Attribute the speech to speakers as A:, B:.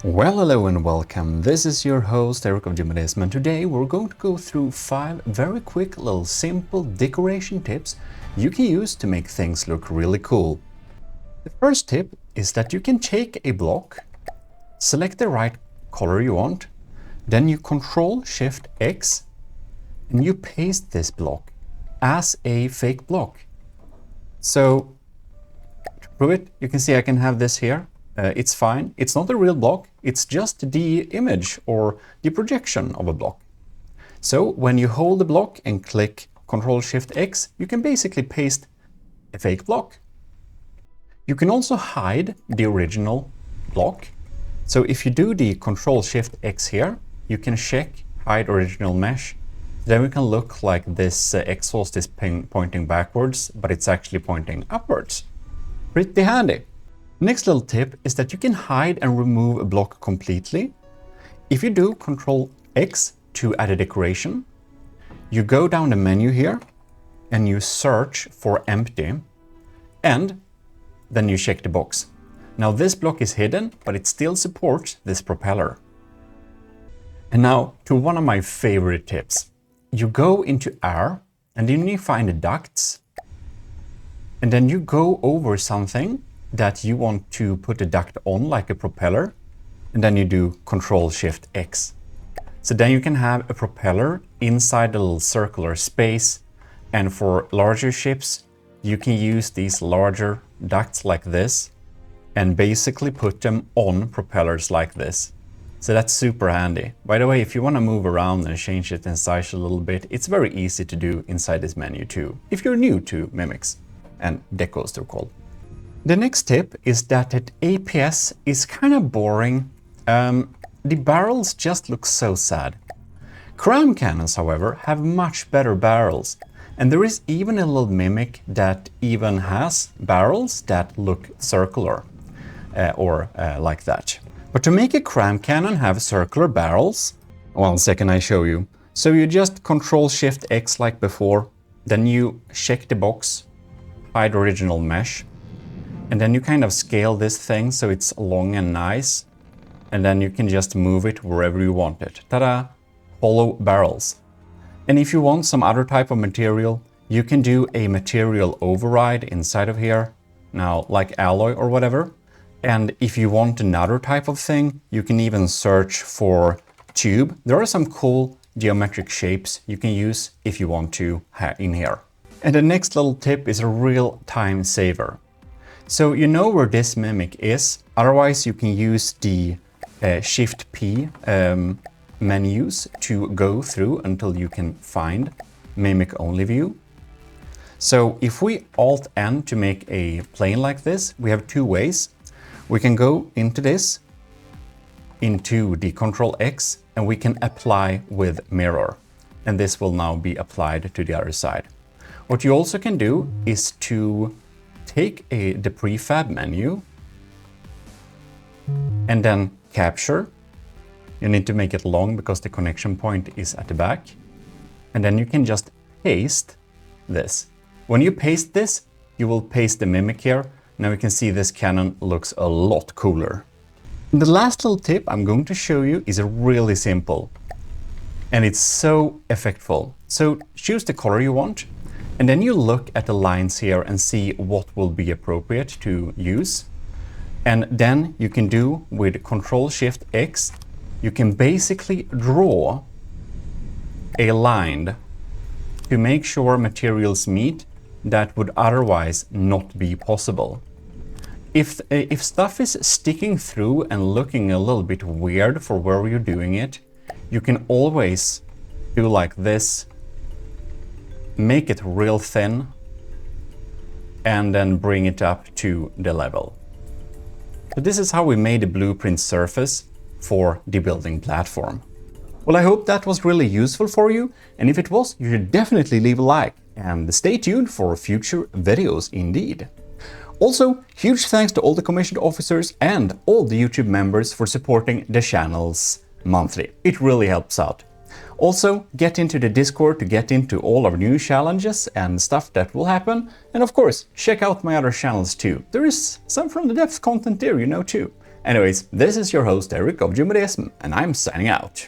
A: Well, hello and welcome. This is your host Eric of Gmodism, and today we're going to go through 5 very quick little simple decoration tips you can use to make things look really cool. The first tip is that you can take a block, select the right color you want, then you Ctrl-Shift-X and you paste this block as a fake block. So to prove it, you can see I can have this here. It's fine. It's not a real block. It's just the image or the projection of a block. So when you hold the block and click Ctrl-Shift-X, you can basically paste a fake block. You can also hide the original block. So if you do the Ctrl-Shift-X here, you can check hide original mesh. Then we can look like this exhaust is pointing backwards, but it's actually pointing upwards. Pretty handy. Next little tip is that you can hide and remove a block completely. If you do Ctrl-X to add a decoration, you go down the menu here and you search for empty and then you check the box. Now this block is hidden, but it still supports this propeller. And now to one of my favorite tips. You go into air and then you find the ducts and then you go over something that you want to put a duct on, like a propeller, and then you do Ctrl-Shift-X. So then you can have a propeller inside a little circular space, and for larger ships you can use these larger ducts like this and basically put them on propellers like this. So that's super handy. By the way, if you want to move around and change it in size a little bit, it's very easy to do inside this menu too, if you're new to mimics and decos they're called. The next tip is that APS is kind of boring. The barrels just look so sad. Cram cannons, however, have much better barrels. And there is even a little mimic that even has barrels that look circular or like that. But to make a cram cannon have circular barrels, 1 second I show you. So you just Ctrl-Shift-X like before, then you check the box, hide original mesh, and then you kind of scale this thing so it's long and nice. And then you can just move it wherever you want it. Ta-da! Hollow barrels. And if you want some other type of material, you can do a material override inside of here. Now, like alloy or whatever. And if you want another type of thing, you can even search for tube. There are some cool geometric shapes you can use if you want to in here. And the next little tip is a real time saver. So you know where this mimic is, otherwise you can use the Shift-P menus to go through until you can find mimic only view. So if we Alt-N to make a plane like this, we have 2 ways. We can go into this, into the Ctrl-X, and we can apply with mirror. And this will now be applied to the other side. What you also can do is to take the prefab menu and then capture. You need to make it long because the connection point is at the back. And then you can just paste this. When you paste this, you will paste the mimic here. Now you can see this cannon looks a lot cooler. And the last little tip I'm going to show you is really simple. And it's so effectful. So choose the color you want. And then you look at the lines here and see what will be appropriate to use. And then you can do with Ctrl-Shift-X, you can basically draw a line to make sure materials meet that would otherwise not be possible. If stuff is sticking through and looking a little bit weird for where you're doing it, you can always do like this. Make it real thin and then bring it up to the level. So this is how we made a blueprint surface for the building platform. Well, I hope that was really useful for you, and if it was, you should definitely leave a like and stay tuned for future videos indeed. Also, huge thanks to all the commissioned officers and all the YouTube members for supporting the channels monthly. It really helps out. Also, get into the Discord to get into all our new challenges and stuff that will happen. And of course, check out my other channels too. There is some from the depth content there, you know, too. Anyways, this is your host Eric of Gmodism, and I'm signing out.